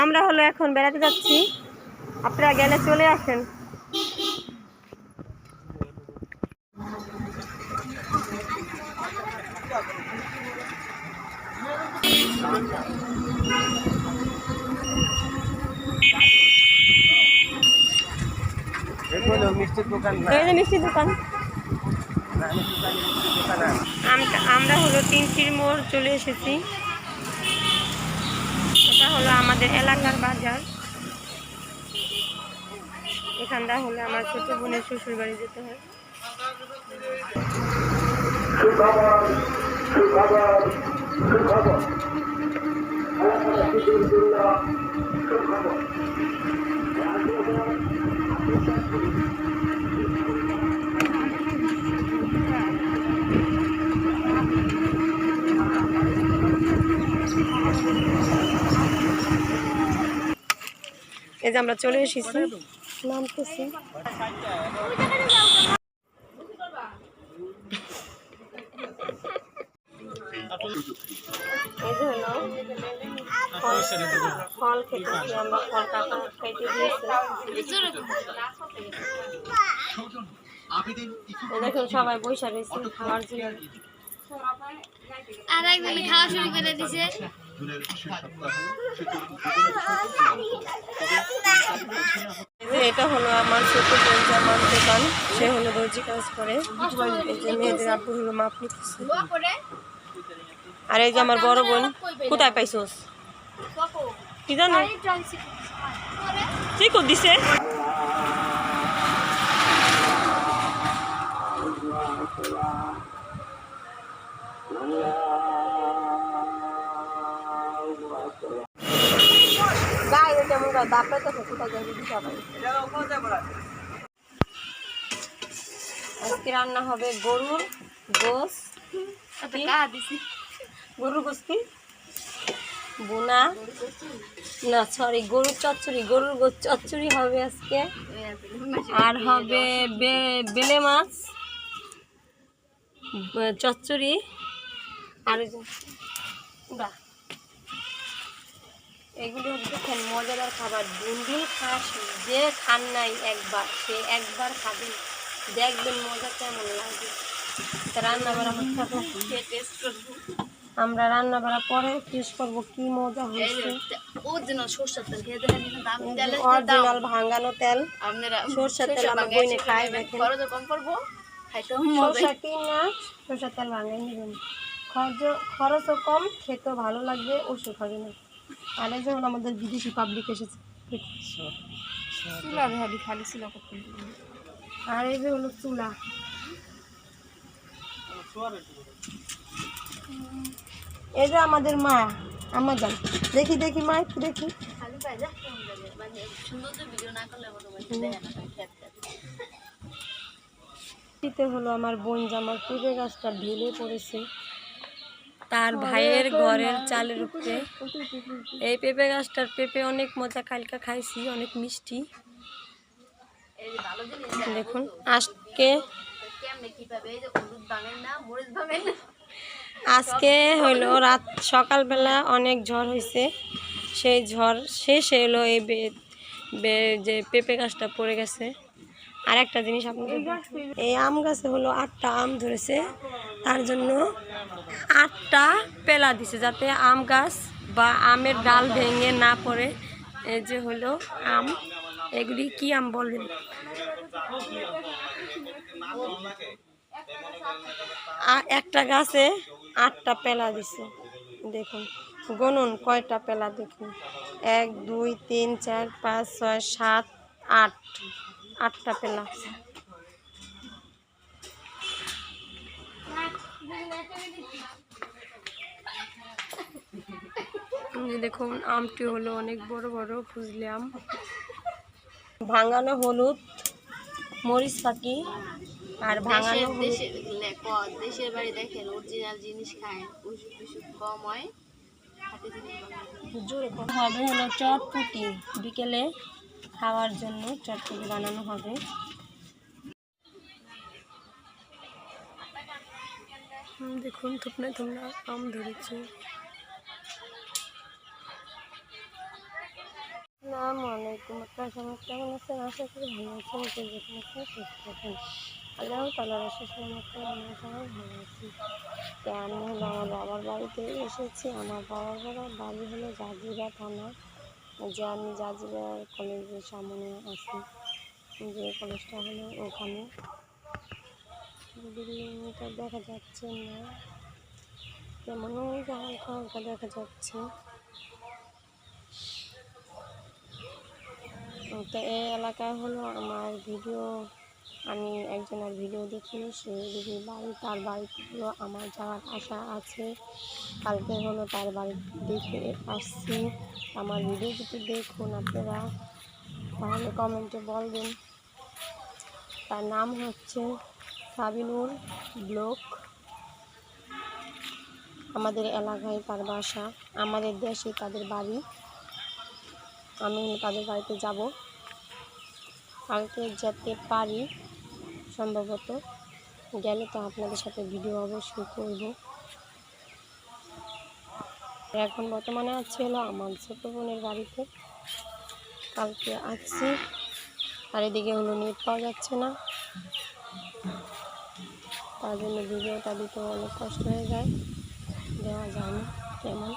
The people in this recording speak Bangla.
আমরা হলো এখন বেড়াতে যাচ্ছি, আপনারা গেলে চলে আসেন। মিষ্টির দোকান, মিষ্টির দোকান। আমরা হলো তিনটির মোড় চলে এসেছি। এটা হলো আমাদের এলাকার বাজার। এখানটা হলো আমার ছোট বোনের শ্বশুর বাড়ি যেতে হয়। এই যে আমরা চলে এসেছি, নামতেছি। এই যে হলো ফল খেতেছি আমরা, ফল কাটা খাইতে দিয়েছে। দেখুন সবাই বসে রয়েছে খাওয়ার জন্য। আর একজন খাওয়া শুরু করে দিছে। এটা হলো আমার ছোট বোন জামার দোকান, সে হলো দর্জি কাজ করে। এই যে মেয়েদের আব্বু হলো মাপ নিতেছে। আর এই যে আমার বড় বোন, কোথায় পাইছোস কি জানো, কি করে দিছে। আজকে রান্না হবে গরুর গোস, গরুর গোস কি বোনা না, সরি গরুর চচ্চড়ি, গরুর গোস চচ্চড়ি হবে আজকে। আর হবে বেলে মাছ চচ্চড়ি। আর এগুলি হচ্ছে মজাদার খাবার। দুদিন খাস, যে খান নাই একবার সে একবার খাবেন, দেখবেন মজা কেমন লাগে। রান্না বাড়া আমরা রান্না বাড়া পরে টেস্ট করবো কি মজা হয়েছে। অরিজিনাল ভাঙানো তেল, সরষের তেল আমার বইনে খায়। দেখেন সরষা কি না, সরষের তেল ভাঙাই নেবেন, খরচও কম, খেতেও ভালো লাগবে, ওষুধ হবে না। আর এই যেমন আমাদের বিদেশি পাবলিক এসেছে, আর এই যে হলো চুলা। এই যে আমাদের মা, আমার যান দেখি দেখি মা একটু দেখি। শীতে হলো আমার বোন জামার পেঁপে গাছটা ঢেলে পড়েছে তার ভাইয়ের ঘরের চালের উপরে। এই পেঁপে গাছটার পেঁপে অনেক মজা, কালকা খাইছি, অনেক মিষ্টি। দেখুন আজকে হইলো রাত সকালবেলা অনেক ঝড় হয়েছে, সেই ঝড় শেষে হলো এই যে পেঁপে গাছটা পড়ে গেছে। আর একটা জিনিস আপনাদের, এই আম গাছে হলো 8টা আম ধরেছে, তার জন্য 8টা পেলা দিছে যাতে আম গাছ বা আমের ডাল ভেঙে না পড়ে। এই যে হলো আম, এগুলি কি আম বলবেন। একটা গাছে 8টা পেলা দিছে, দেখুন গনুন কয়টা পেলা, দেখুন 1 2 3 4 5 6 7 8, 8টা পেলা। দেখুন আমটি হলো অনেক বড় বড় ফুজলি আম। ভাঙানো হলুদ মরিচ পাখি আর ভাঙানো দেশের বাড়ি দেখেন অরিজিনাল জিনিস খায়, ওষুধ টষুধ কম হয়। হবে হলো চটপুটি, বিকেলে খাওয়ার জন্য চটপুটি বানানো হবে। দেখুন তোমরা তোমরা আম ধরেছে। আসসালামু আলাইকুম, আপনারা সবাই কেমন আছেন? আশা করি ভালো আছেন। যে যেখানে আছেন সুস্থ থাকেন। আল্লাহ তাআলার অশেষ রহমতে আমরা সবাই ভালো আছি। তো আমি হলো আমার বাবার বাড়িতে এসেছি। আমার বাবার বাড়ি হলো জাজিরা থানা, যে আমি জাজিরা কলেজের সামনে আছি, যে কলেজটা হলো ওখানে। বিল্ডিংটা দেখা যাচ্ছে না, তেমন হালকা হালকা দেখা যাচ্ছে। তো এই এলাকায় হলো আমার ভিডিও, আমি একজনের ভিডিও দেখি, সে যদি তার বাড়িতে হলো আমার যাওয়ার আশা আছে। কালকে হলো তার বাড়ি দেখে আসছি। আমার ভিডিও যদি দেখুন আপনারা, তাহলে কমেন্টে বলবেন। তার নাম হচ্ছে সাবিনুর ব্লক। আমাদের এলাকায় তার বাসা, আমাদের দেশে তাদের বাড়ি। আমি তাদের বাড়িতে যাব, কালকে যেতে পারি সম্ভবত। গেলে তো আপনাদের সাথে ভিডিও অবশ্যই করব। এখন বর্তমানে আছি হলো আমার ছোটো বোনের বাড়িতে। কালকে আসছি, আর এদিকে হলো নেট পাওয়া যাচ্ছে না, তার জন্য ভিডিওটা দিতে অনেক কষ্ট হয়ে যায়, দেওয়া যায় না তেমন।